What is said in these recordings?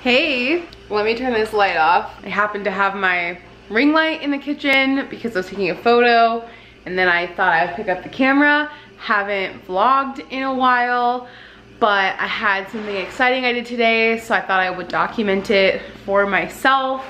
Hey, let me turn this light off. I happen to have my ring light in the kitchen because I was taking a photo and then I thought I'd pick up the camera. Haven't vlogged in a while, but I had something exciting I did today, so I thought I would document it for myself.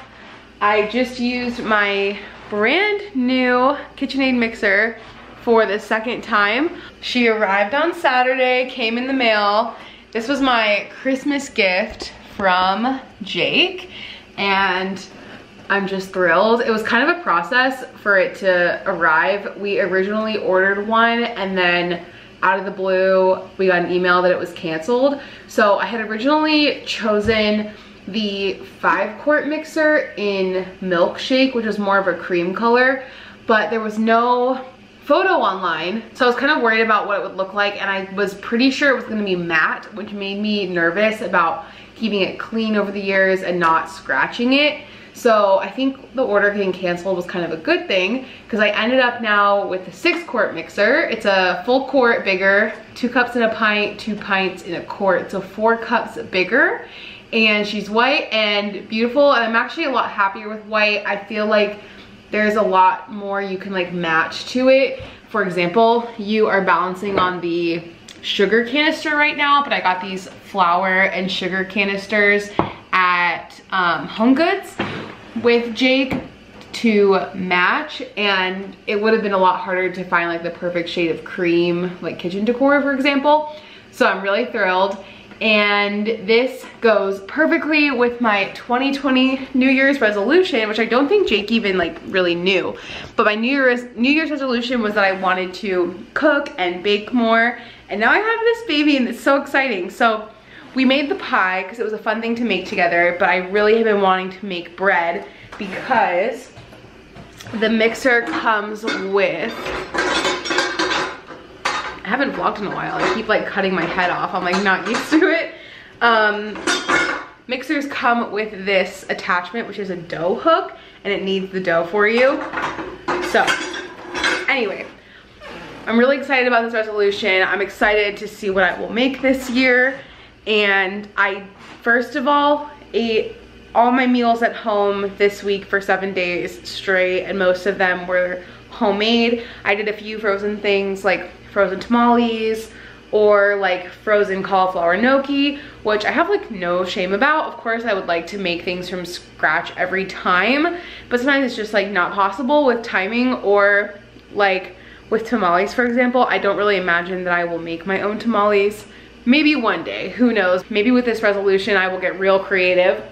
I just used my brand new KitchenAid Mixer for the second time. She arrived on Saturday, came in the mail. This was my Christmas gift from Jake, and I'm just thrilled. It was kind of a process for it to arrive. We originally ordered one and then out of the blue, we got an email that it was canceled. So I had originally chosen the 5-quart mixer in Milkshake, which was more of a cream color, but there was no photo online. So I was kind of worried about what it would look like, and I was pretty sure it was gonna be matte, which made me nervous about keeping it clean over the years and not scratching it. So I think the order getting canceled was kind of a good thing, because I ended up now with the 6-quart mixer. It's a full quart bigger, 2 cups in a pint, 2 pints in a quart, so 4 cups bigger. And she's white and beautiful, and I'm actually a lot happier with white. I feel like there's a lot more you can like match to it. For example, you are balancing on the sugar canister right now, but I got these flour and sugar canisters at HomeGoods with Jake to match, and it would have been a lot harder to find like the perfect shade of cream, like kitchen decor, for example. So I'm really thrilled. And this goes perfectly with my 2020 New Year's resolution, which I don't think Jake even like really knew. But my New Year's resolution was that I wanted to cook and bake more. And now I have this baby and it's so exciting. So we made the pie because it was a fun thing to make together, but I really have been wanting to make bread because the mixer comes with, I haven't vlogged in a while. I keep like cutting my head off. I'm like not used to it. Mixers come with this attachment, which is a dough hook, and it kneads the dough for you. So anyway, I'm really excited about this resolution. I'm excited to see what I will make this year. And I, first of all, ate all my meals at home this week for 7 days straight, and most of them were homemade. I did a few frozen things like frozen tamales or like frozen cauliflower gnocchi, which I have like no shame about. Of course, I would like to make things from scratch every time, but sometimes it's just like not possible with timing, or like with tamales, for example. I don't really imagine that I will make my own tamales. Maybe one day, who knows? Maybe with this resolution I will get real creative.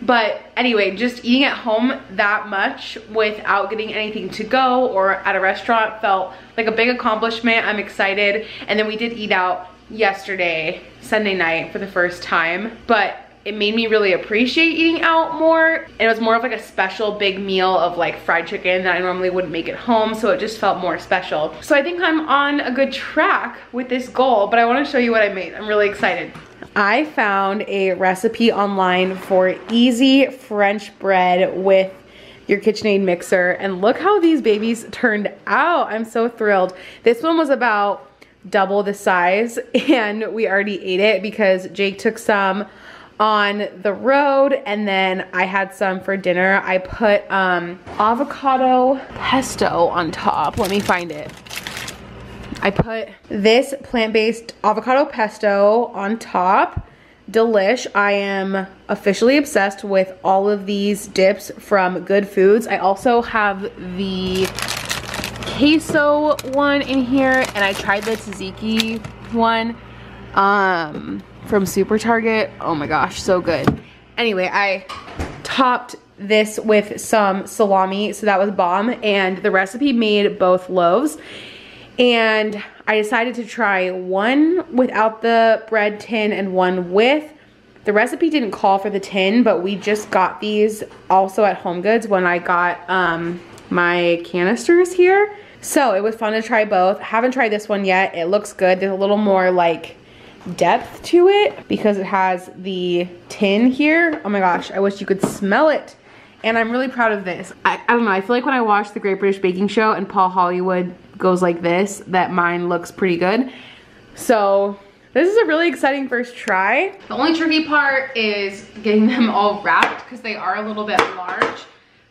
But anyway, just eating at home that much without getting anything to go or at a restaurant felt like a big accomplishment. I'm excited. And then we did eat out yesterday, Sunday night, for the first time, but it made me really appreciate eating out more. And it was more of like a special big meal of like fried chicken that I normally wouldn't make at home, so it just felt more special. So I think I'm on a good track with this goal, but I want to show you what I made. I'm really excited. I found a recipe online for easy French bread with your KitchenAid mixer, and look how these babies turned out. I'm so thrilled. This one was about double the size, and we already ate it because Jake took some on the road, and then I had some for dinner. I put avocado pesto on top. Let me find it. I put this plant-based avocado pesto on top. Delish. I am officially obsessed with all of these dips from Good Foods. I also have the queso one in here, and I tried the tzatziki one from Super Target. Oh my gosh, so good. Anyway, I topped this with some salami, so that was bomb, and the recipe made both loaves. And I decided to try one without the bread tin and one with. The recipe didn't call for the tin, but we just got these also at HomeGoods when I got my canisters here. So it was fun to try both. I haven't tried this one yet. It looks good. There's a little more like depth to it because it has the tin here. Oh my gosh, I wish you could smell it. And I'm really proud of this. I don't know, I feel like when I watch the Great British Baking Show and Paul Hollywood goes like this, that mine looks pretty good. So This is a really exciting first try. The only tricky part is getting them all wrapped because they are a little bit large.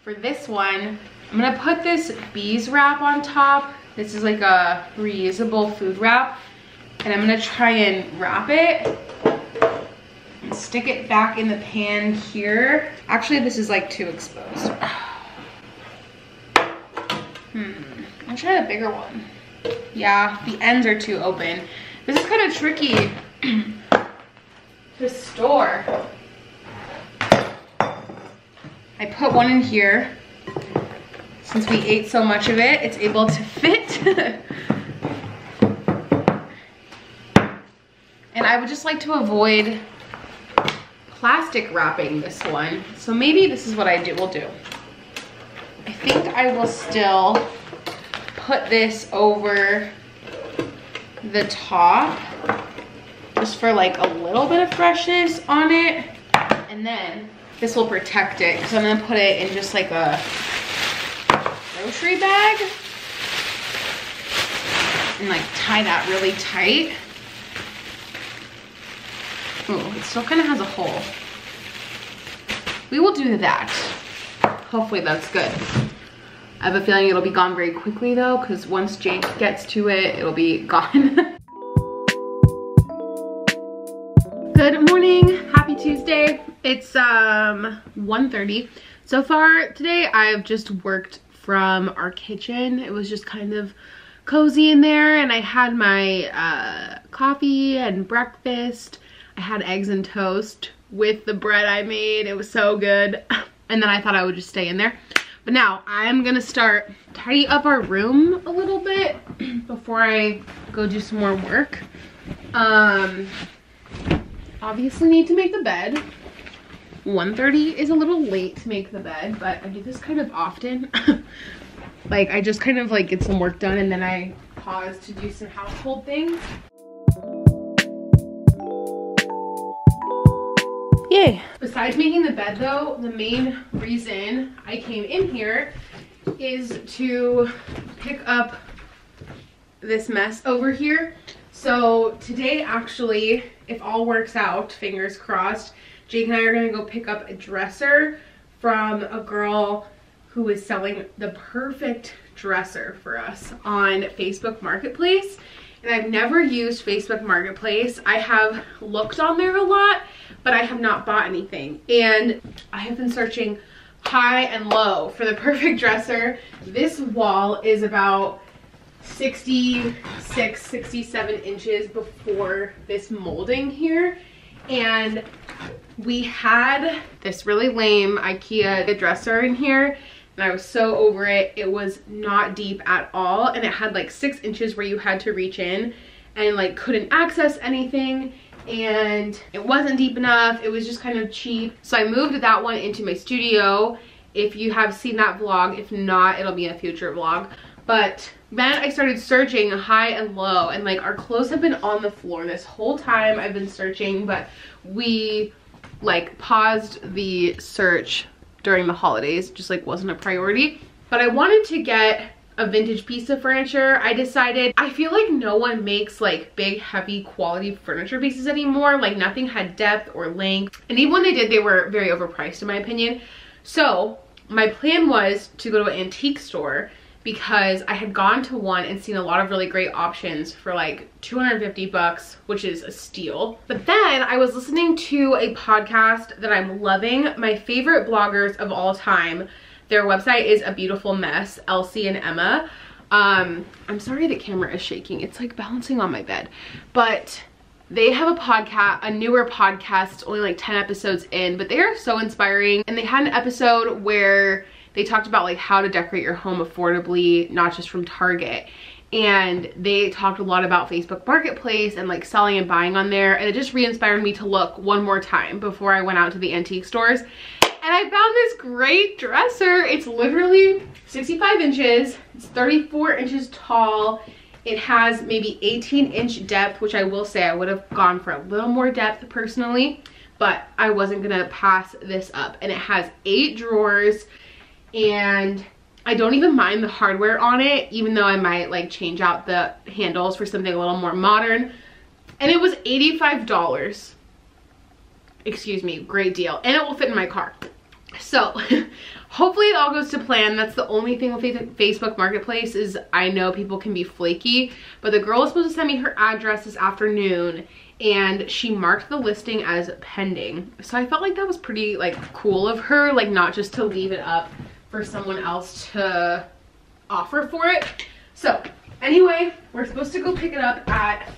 For this one, I'm gonna put this beeswrap on top. This is like a reusable food wrap. And I'm gonna try and wrap it and stick it back in the pan here. Actually, this is like too exposed. I'll try a bigger one. Yeah, the ends are too open. This is kind of tricky to store. I put one in here. Since we ate so much of it, it's able to fit. And I would just like to avoid plastic wrapping this one. So maybe this is what will do. I think I will still put this over the top just for like a little bit of freshness on it. And then this will protect it because I'm gonna put it in just like a grocery bag and like tie that really tight. Oh, it still kind of has a hole. We will do that. Hopefully that's good. I have a feeling it'll be gone very quickly though, because once Jake gets to it, it'll be gone. Good morning, happy Tuesday. It's 1:30. So far today, I've just worked from our kitchen. It was just kind of cozy in there, and I had my coffee and breakfast. I had eggs and toast with the bread I made. It was so good. And then I thought I would just stay in there. But now I'm gonna start tidy up our room a little bit before I go do some more work. Obviously need to make the bed. 1:30 is a little late to make the bed, but I do this kind of often. Like I just kind of like get some work done and then I pause to do some household things. Yay. Besides making the bed though, the main reason I came in here is to pick up this mess over here. So today actually, if all works out, fingers crossed, Jake and I are gonna go pick up a dresser from a girl who is selling the perfect dresser for us on Facebook Marketplace. And I've never used Facebook Marketplace. I have looked on there a lot, but I have not bought anything. And I have been searching high and low for the perfect dresser. This wall is about 66, 67 inches before this molding here. And we had this really lame IKEA dresser in here. And I was so over it. It was not deep at all. And it had like 6 inches where you had to reach in and like couldn't access anything. And it wasn't deep enough. It was just kind of cheap. So I moved that one into my studio. If you have seen that vlog, if not, it'll be a future vlog. But then I started searching high and low, and like our clothes have been on the floor this whole time I've been searching, but we like paused the search during the holidays. Just like wasn't a priority. But I wanted to get a vintage piece of furniture. I decided, I feel like no one makes like big heavy quality furniture pieces anymore. Like nothing had depth or length, and even when they did, they were very overpriced in my opinion. So my plan was to go to an antique store because I had gone to one and seen a lot of really great options for like 250 bucks, which is a steal. But then I was listening to a podcast that I'm loving, my favorite bloggers of all time. Their website is A Beautiful Mess, Elsie and Emma. I'm sorry the camera is shaking. It's like balancing on my bed. But they have a podcast, a newer podcast. It's only like 10 episodes in, but they are so inspiring. And they had an episode where they talked about like how to decorate your home affordably, not just from Target. And they talked a lot about Facebook Marketplace and like selling and buying on there. And it just re-inspired me to look one more time before I went out to the antique stores. And I found this great dresser. It's literally 65 inches. It's 34 inches tall. It has maybe 18-inch depth, which I will say I would have gone for a little more depth personally, but I wasn't gonna pass this up. And it has 8 drawers, and I don't even mind the hardware on it, even though I might like change out the handles for something a little more modern. and it was $85. Excuse me, great deal. And it will fit in my car. So hopefully it all goes to plan. That's the only thing with Facebook Marketplace is I know people can be flaky, but the girl was supposed to send me her address this afternoon and she marked the listing as pending. So I felt like that was pretty like cool of her, like not just to leave it up for someone else to offer for it. So anyway, we're supposed to go pick it up at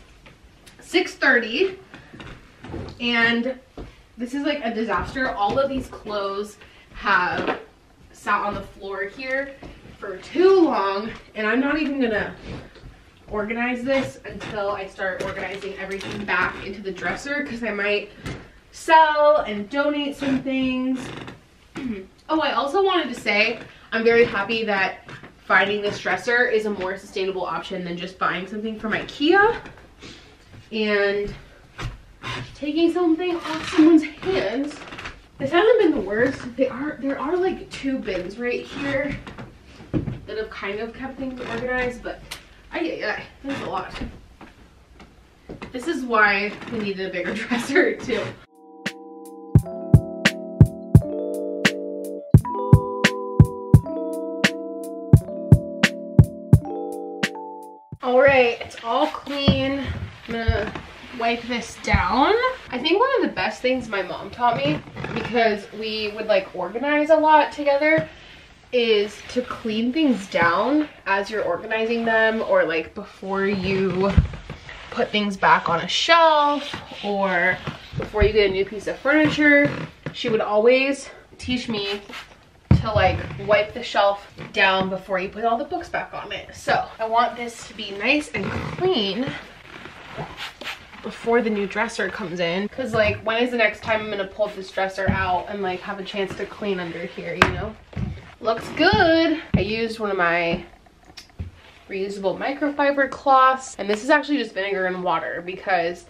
6:30 and this is like a disaster. All of these clothes have sat on the floor here for too long and I'm not even gonna organize this until I start organizing everything back into the dresser because I might sell and donate some things. Oh, I also wanted to say I'm very happy that finding this dresser is a more sustainable option than just buying something from IKEA and taking something off someone's hands. This hasn't been the worst. There are like 2 bins right here that have kind of kept things organized, but there's a lot. This is why we needed a bigger dresser too. All right, it's all clean. I'm gonna wipe this down. I think one of the best things my mom taught me, because we would like organize a lot together, is to clean things down as you're organizing them or like before you put things back on a shelf or before you get a new piece of furniture. She would always teach me to like wipe the shelf down before you put all the books back on it. So I want this to be nice and clean before the new dresser comes in, because like when is the next time I'm gonna pull this dresser out and like have a chance to clean under here, you know? Looks good. I used one of my reusable microfiber cloths, and this is actually just vinegar and water because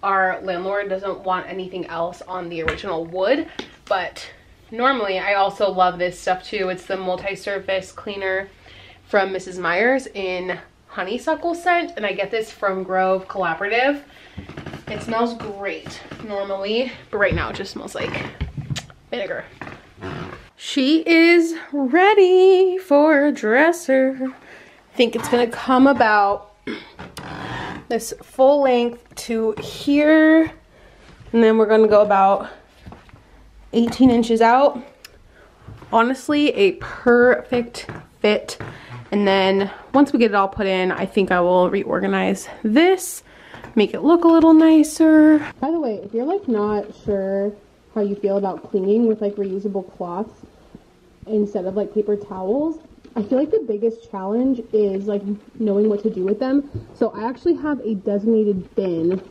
our landlord doesn't want anything else on the original wood. But normally I also love this stuff too. It's the multi-surface cleaner from Mrs. Meyer's in honeysuckle scent, and I get this from Grove Collaborative. It smells great normally, but right now it just smells like vinegar. She is ready for a dresser. I think it's gonna come about this full length to here, and then we're gonna go about 18 inches out. Honestly, a perfect fit. And then once we get it all put in, I think I will reorganize this, make it look a little nicer. By the way, if you're like not sure how you feel about cleaning with like reusable cloths instead of like paper towels, I feel like the biggest challenge is like knowing what to do with them. So I actually have a designated bin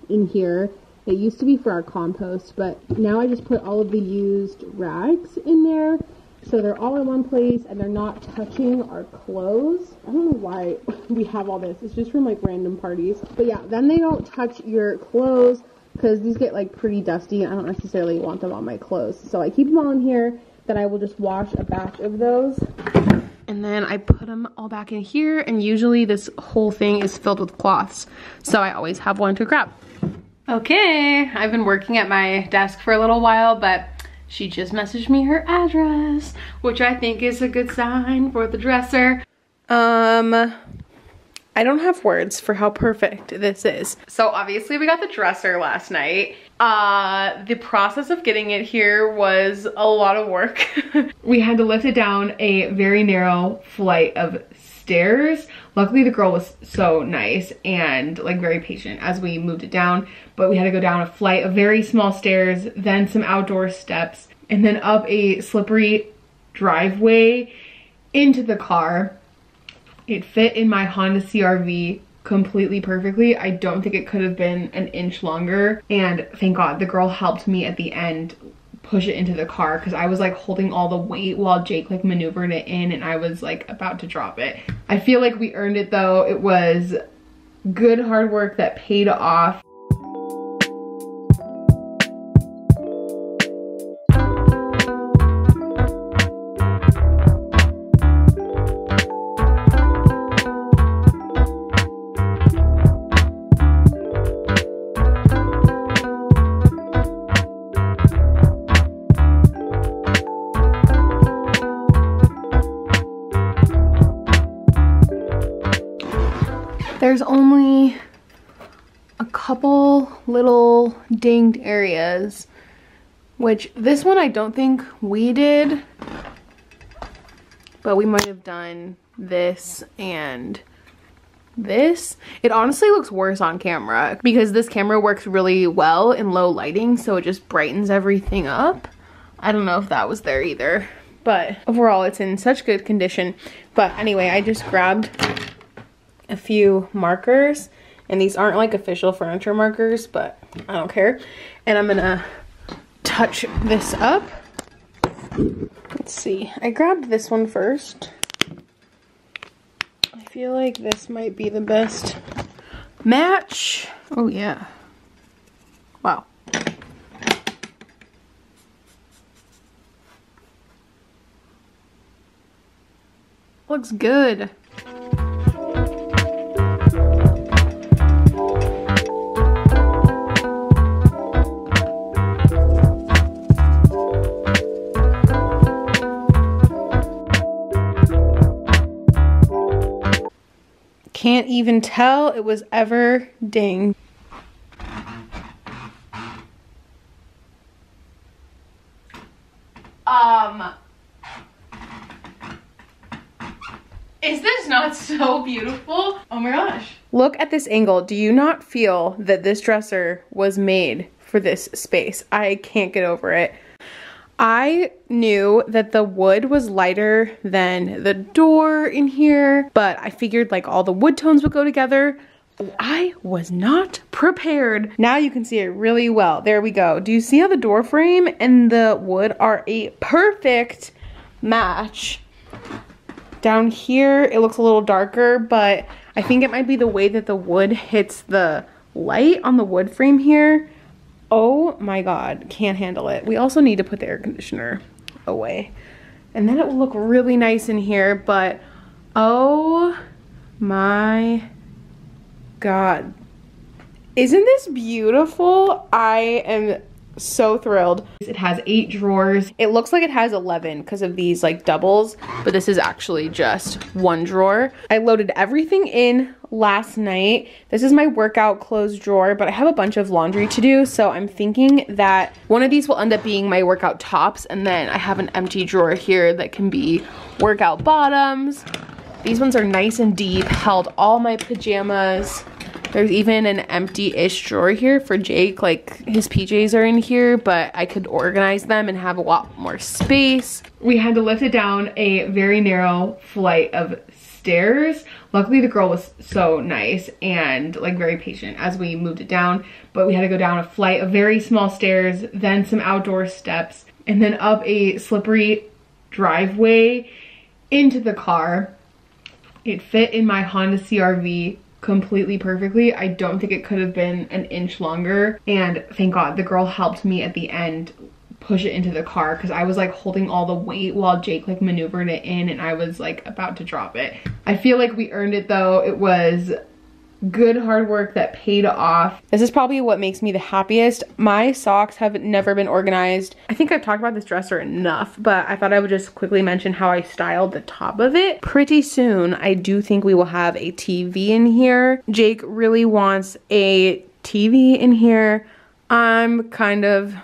in here. It used to be for our compost, but now I just put all of the used rags in there. So they're all in one place and they're not touching our clothes. I don't know why we have all this. It's just from like random parties. But yeah, then they don't touch your clothes because these get like pretty dusty and I don't necessarily want them on my clothes. So I keep them all in here. Then I will just wash a batch of those. And then I put them all back in here, and usually this whole thing is filled with cloths. So I always have one to grab. Okay, I've been working at my desk for a little while, but she just messaged me her address, which I think is a good sign for the dresser. I don't have words for how perfect this is. So obviously we got the dresser last night. The process of getting it here was a lot of work. We had to lift it down a very narrow flight of stairs. Luckily the girl was so nice and like very patient as we moved it down, but we had to go down a flight of very small stairs, then some outdoor steps, and then up a slippery driveway into the car. It fit in my Honda CR-V completely perfectly. I don't think it could have been an inch longer, and thank God the girl helped me at the end push it into the car because I was like holding all the weight while Jake like maneuvered it in and I was like about to drop it. I feel like we earned it though. It was good hard work that paid off. There's only a couple little dinged areas, which this one I don't think we did, but we might have done this and this. It honestly looks worse on camera because this camera works really well in low lighting, so it just brightens everything up. I don't know if that was there either, but overall it's in such good condition. But anyway, I just grabbed a few markers, and these aren't like official furniture markers, but I don't care. And I'm gonna touch this up. Let's see, I grabbed this one first. I feel like this might be the best match. Oh yeah. Wow. Looks good. Can't even tell it was ever dinged. Is this not so beautiful? Oh my gosh. Look at this angle. Do you not feel that this dresser was made for this space? I can't get over it. I knew that the wood was lighter than the door in here, but I figured like all the wood tones would go together. I was not prepared. Now you can see it really well. There we go. Do you see how the door frame and the wood are a perfect match? Down here, it looks a little darker, but I think it might be the way that the wood hits the light on the wood frame here. Oh my God, can't handle it. We also need to put the air conditioner away. And then it will look really nice in here, but oh my God. Isn't this beautiful? I am so thrilled. It has 8 drawers. It looks like it has 11 because of these like doubles, but this is actually just 1 drawer. I loaded everything in last night. This is my workout clothes drawer, but I have a bunch of laundry to do, so I'm thinking that one of these will end up being my workout tops, and then I have an empty drawer here that can be workout bottoms. These ones are nice and deep, held all my pajamas. There's even an empty-ish drawer here for Jake, like his PJs are in here, but I could organize them and have a lot more space. We had to lift it down a very narrow flight of stairs. Luckily the girl was so nice and like very patient as we moved it down, but we had to go down a flight of very small stairs, then some outdoor steps, and then up a slippery driveway into the car. It fit in my Honda CR-V completely perfectly. I don't think it could have been an inch longer, and thank God the girl helped me at the end push it into the car because I was like holding all the weight while Jake like maneuvered it in, and I was like about to drop it. I feel like we earned it though. It was good hard work that paid off. This is probably what makes me the happiest. My socks have never been organized. I think I've talked about this dresser enough, but I thought I would just quickly mention how I styled the top of it. Pretty soon, I do think we will have a TV in here. Jake really wants a TV in here. I'm kind of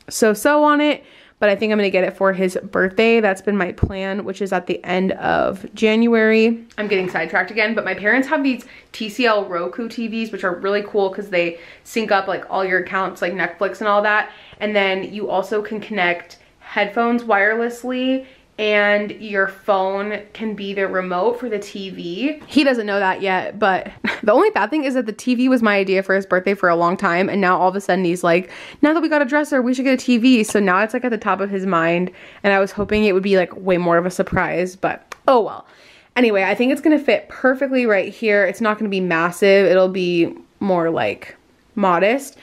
so-so on it, but I think I'm gonna get it for his birthday. That's been my plan, which is at the end of January. I'm getting sidetracked again, but my parents have these TCL Roku TVs, which are really cool because they sync up like all your accounts, like Netflix and all that. And then you also can connect headphones wirelessly, and your phone can be the remote for the TV. He doesn't know that yet, but the only bad thing is that the TV was my idea for his birthday for a long time, and now all of a sudden he's like, now that we got a dresser, we should get a TV. So now it's like at the top of his mind, and I was hoping it would be like way more of a surprise, but oh well. Anyway, I think it's gonna fit perfectly right here. It's not gonna be massive. It'll be more like modest.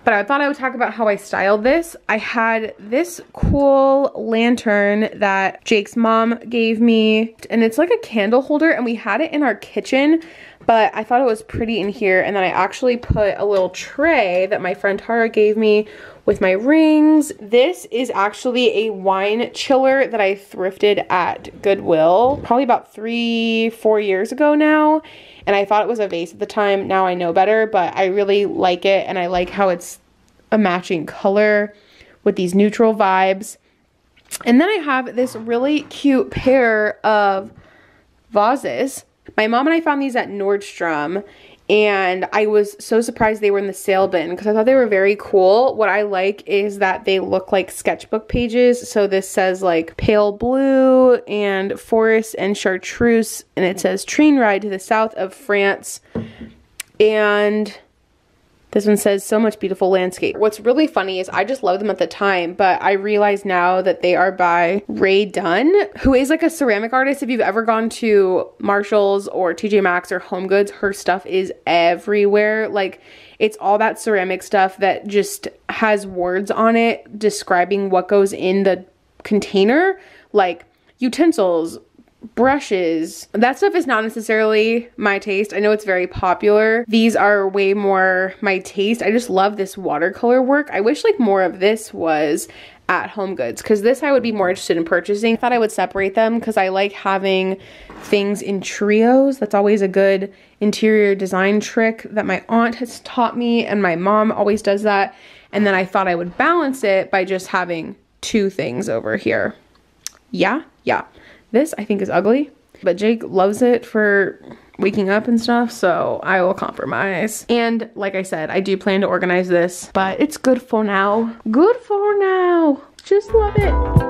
But I thought I would talk about how I styled this. I had this cool lantern that Jake's mom gave me, and it's like a candle holder, and we had it in our kitchen, but I thought it was pretty in here. And then I actually put a little tray that my friend Tara gave me with my rings. This is actually a wine chiller that I thrifted at Goodwill probably about 3-4 years ago now. And I thought it was a vase at the time. Now I know better, but I really like it. And I like how it's a matching color with these neutral vibes. And then I have this really cute pair of vases. My mom and I found these at Nordstrom, and I was so surprised they were in the sale bin because I thought they were very cool. What I like is that they look like sketchbook pages. So this says like pale blue and forest and chartreuse, and it says train ride to the south of France. And this one says so much beautiful landscape. What's really funny is I just loved them at the time, but I realize now that they are by Ray Dunn, who is like a ceramic artist. If you've ever gone to Marshall's or TJ Maxx or Home Goods, her stuff is everywhere. Like, it's all that ceramic stuff that just has words on it describing what goes in the container, like utensils, brushes. That stuff is not necessarily my taste. I know it's very popular. These are way more my taste. I just love this watercolor work. I wish like more of this was at Home Goods, because this I would be more interested in purchasing. I thought I would separate them because I like having things in trios. That's always a good interior design trick that my aunt has taught me, and my mom always does that. And then I thought I would balance it by just having two things over here. Yeah. This I think is ugly, but Jake loves it for waking up and stuff, so I will compromise. And like I said, I do plan to organize this, but it's good for now. Good for now. Just love it.